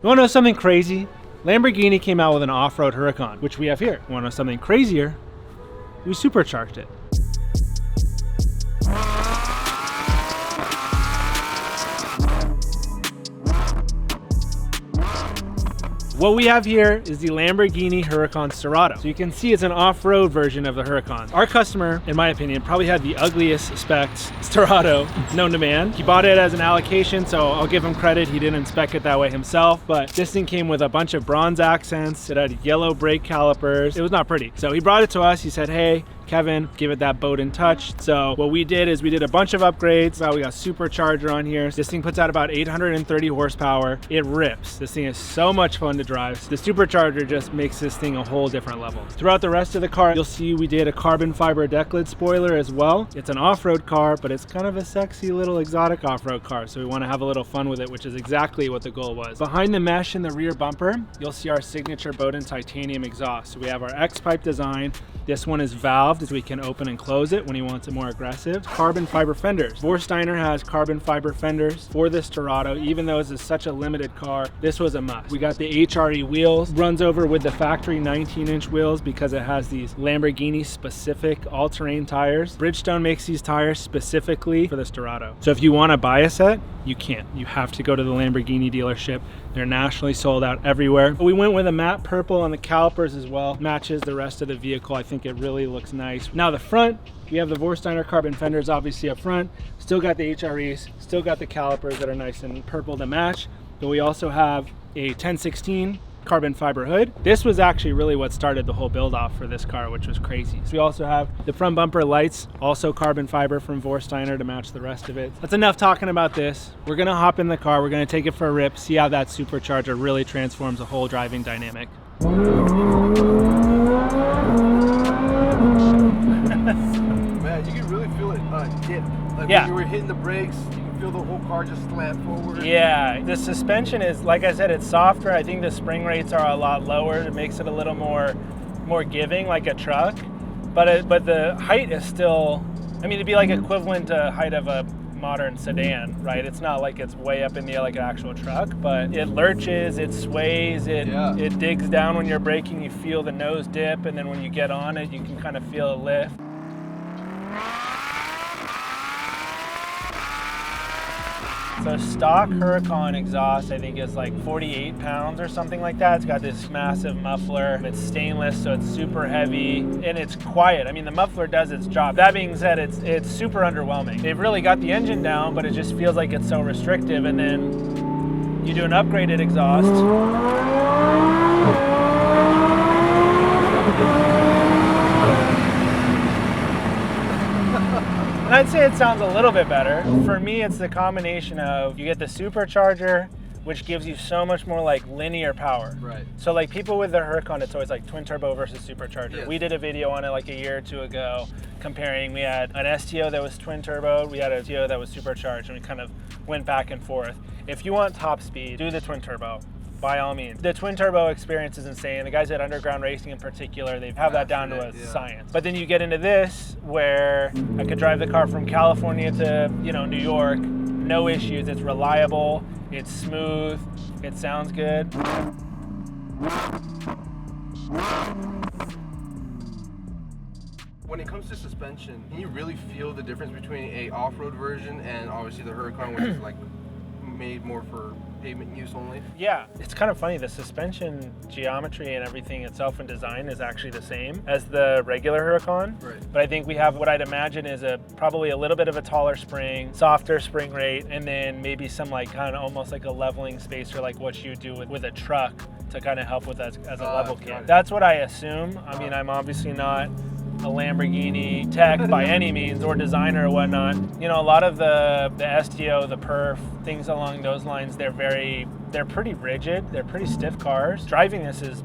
You wanna know something crazy? Lamborghini came out with an off-road Huracan, which we have here. You wanna know something crazier? We supercharged it. What we have here is the Lamborghini Huracan Sterrato. So you can see it's an off-road version of the Huracan. Our customer, in my opinion, probably had the ugliest specs Sterrato known to man. He bought it as an allocation, so I'll give him credit. He didn't spec it that way himself, but this thing came with a bunch of bronze accents. It had yellow brake calipers. It was not pretty. So he brought it to us. He said, hey, Kevin, give it that Boden touch. So what we did is we did a bunch of upgrades. We got Supercharger on here. This thing puts out about 830 horsepower. It rips. This thing is so much fun to drive. The Supercharger just makes this thing a whole different level. Throughout the rest of the car, you'll see we did a carbon fiber deck lid spoiler as well. It's an off-road car, but it's kind of a sexy little exotic off-road car. So we want to have a little fun with it, which is exactly what the goal was. Behind the mesh in the rear bumper, you'll see our signature Boden titanium exhaust. So we have our X-pipe design. This one is valved, as we can open and close it when he wants it more aggressive. Carbon fiber fenders. Vorsteiner has carbon fiber fenders for this Sterrato. Even though this is such a limited car, this was a must. We got the HRE wheels, runs over with the factory 19-inch wheels because it has these Lamborghini specific all-terrain tires. Bridgestone makes these tires specifically for the Sterrato. So if you want to buy a set, you can't. You have to go to the Lamborghini dealership. They're nationally sold out everywhere. We went with a matte purple on the calipers as well. Matches the rest of the vehicle. I think it really looks nice. Now the front, we have the Vorsteiner carbon fenders obviously up front. Still got the HREs, still got the calipers that are nice and purple to match. But we also have a 1016 carbon fiber hood. This was actually really what started the whole build off for this car, which was crazy. So we also have the front bumper lights, also carbon fiber from Vorsteiner to match the rest of it. That's enough talking about this. We're gonna hop in the car, we're gonna take it for a rip, see how that supercharger really transforms the whole driving dynamic. Man, you can really feel it dip. Like yeah. When you were hitting the brakes, you can feel the whole car just slant forward. Yeah, the suspension is, like I said, it's softer. I think the spring rates are a lot lower. It makes it a little more giving, like a truck. But the height is still, I mean, it'd be like equivalent to height of a modern sedan, right? It's not like it's way up in the air like an actual truck, but it lurches, it sways, it digs down when you're braking. You feel the nose dip, and then when you get on it, you can kind of feel a lift. So stock Huracan exhaust, I think, is like 48 pounds or something like that. It's got this massive muffler. It's stainless, so it's super heavy, and it's quiet. I mean, the muffler does its job. That being said, it's super underwhelming. They've really got the engine down, but it just feels like it's so restrictive, and then you do an upgraded exhaust. And I'd say it sounds a little bit better. For me, it's the combination of, you get the supercharger, which gives you so much more like linear power. Right. So like people with the Huracan, it's always like twin turbo versus supercharger. Yes. We did a video on it like a year or two ago, comparing. We had an STO that was twin turbo, we had a STO that was supercharged, and we kind of went back and forth. If you want top speed, do the twin turbo. By all means. The twin turbo experience is insane. The guys at Underground Racing in particular, they have that down to a science. But then you get into this where I could drive the car from California to, New York, no issues. It's reliable, it's smooth, it sounds good. When it comes to suspension, can you really feel the difference between a off-road version and obviously the Huracan, which is like made more for pavement use only? Yeah, it's kind of funny. The suspension geometry and everything itself and design is actually the same as the regular Huracan. Right. But I think we have what I'd imagine is probably a little bit of a taller spring, softer spring rate, and then maybe some like kind of almost like a leveling spacer, like what you do with a truck to kind of help with as a level kit. That's what I assume. I mean, I'm obviously not a Lamborghini tech by any means, or designer or whatnot. A lot of the STO, the perf, things along those lines, they're pretty rigid, they're pretty stiff cars. Driving this is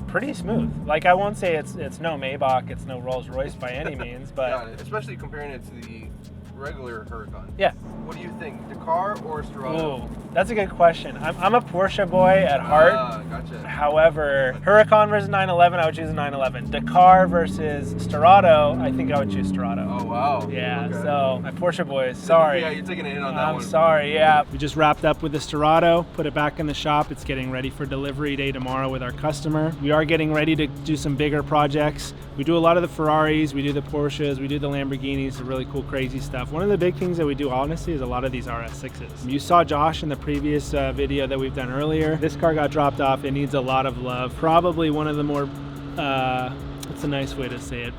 pretty smooth. Like, I won't say it's no Maybach, it's no Rolls Royce by any means, but especially comparing it to the regular Huracan. Yeah. What do you think, the car or Sterrato? Ooh. That's a good question. I'm a Porsche boy at heart. Gotcha. However, Huracan versus 911, I would choose a 911. Dakar versus Sterrato, I think I would choose Sterrato. Oh, wow. Yeah, Okay. so my Porsche boys, sorry. Yeah, you're taking a hit on that one. I'm sorry, yeah. We just wrapped up with the Sterrato, put it back in the shop. It's getting ready for delivery day tomorrow with our customer. We are getting ready to do some bigger projects. We do a lot of the Ferraris, we do the Porsches, we do the Lamborghinis, the really cool, crazy stuff. One of the big things that we do, honestly, is a lot of these RS6s. You saw Josh in the previous video that we've done earlier. This car got dropped off. It needs a lot of love. Probably one of the more, what's a nice way to say it?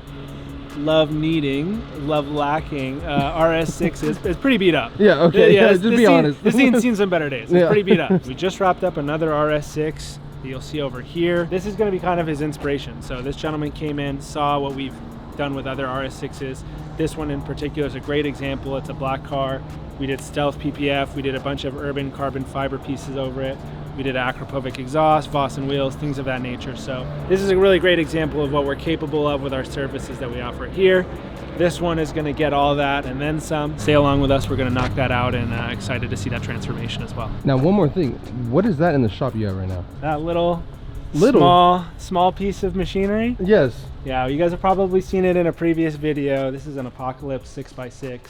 Love lacking RS6s. It's pretty beat up. Yeah, okay. Yeah, just be honest. This scene's seen some better days. It's pretty beat up. We just wrapped up another RS6 that you'll see over here. This is going to be kind of his inspiration. So this gentleman came in, saw what we've done with other RS6s. This one in particular is a great example. It's a black car. We did stealth PPF. We did a bunch of urban carbon fiber pieces over it. We did Acropovic exhaust, Vossen wheels, things of that nature. So this is a really great example of what we're capable of with our services that we offer here. This one is going to get all that and then some. Stay along with us. We're going to knock that out, and excited to see that transformation as well. Now, one more thing. What is that in the shop you have right now? That little small piece of machinery. Yes. Yeah, you guys have probably seen it in a previous video. This is an Apocalypse 6x6.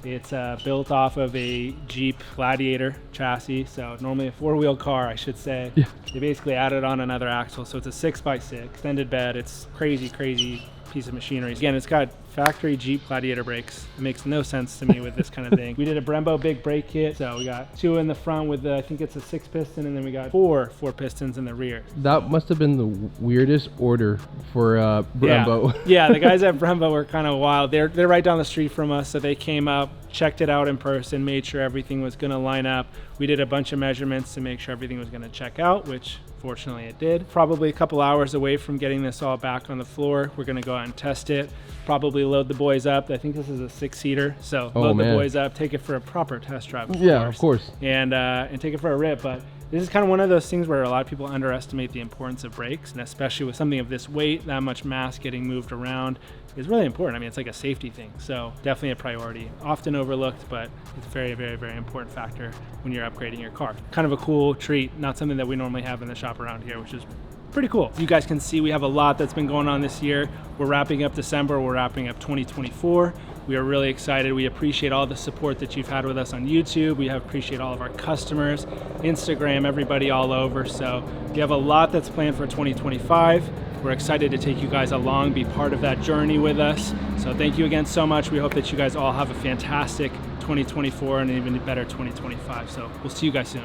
It's built off of a Jeep Gladiator chassis, so normally a four-wheel car, I should say. Yeah. They basically added on another axle, so it's a 6x6 extended bed. It's crazy piece of machinery. Again, it's got factory Jeep Gladiator brakes. It makes no sense to me with this kind of thing. We did a Brembo big brake kit, so we got 2 in the front with I think it's a 6-piston, and then we got 4 pistons in the rear. That must have been the weirdest order for Brembo. Yeah, the guys at Brembo were kind of wild. They're right down the street from us, so they came up, checked it out in person, made sure everything was going to line up. We did a bunch of measurements to make sure everything was going to check out, which fortunately it did. Probably a couple hours away from getting this all back on the floor. We're going to go out and test it, probably load the boys up. I think this is a 6-seater, so load the boys up, take it for a proper test drive, of course. And take it for a rip. But this is kind of one of those things where a lot of people underestimate the importance of brakes, and especially with something of this weight, that much mass getting moved around is really important. I mean, it's like a safety thing, so definitely a priority. Often overlooked, but it's a very, very, very important factor when you're upgrading your car. Kind of a cool treat, not something that we normally have in the shop around here, which is pretty cool. You guys can see we have a lot that's been going on this year. We're wrapping up December, we're wrapping up 2024. We are really excited. We appreciate all the support that you've had with us on YouTube. We appreciate all of our customers, Instagram, everybody all over. So we have a lot that's planned for 2025. We're excited to take you guys along, be part of that journey with us. So thank you again so much. We hope that you guys all have a fantastic 2024 and an even better 2025. So we'll see you guys soon.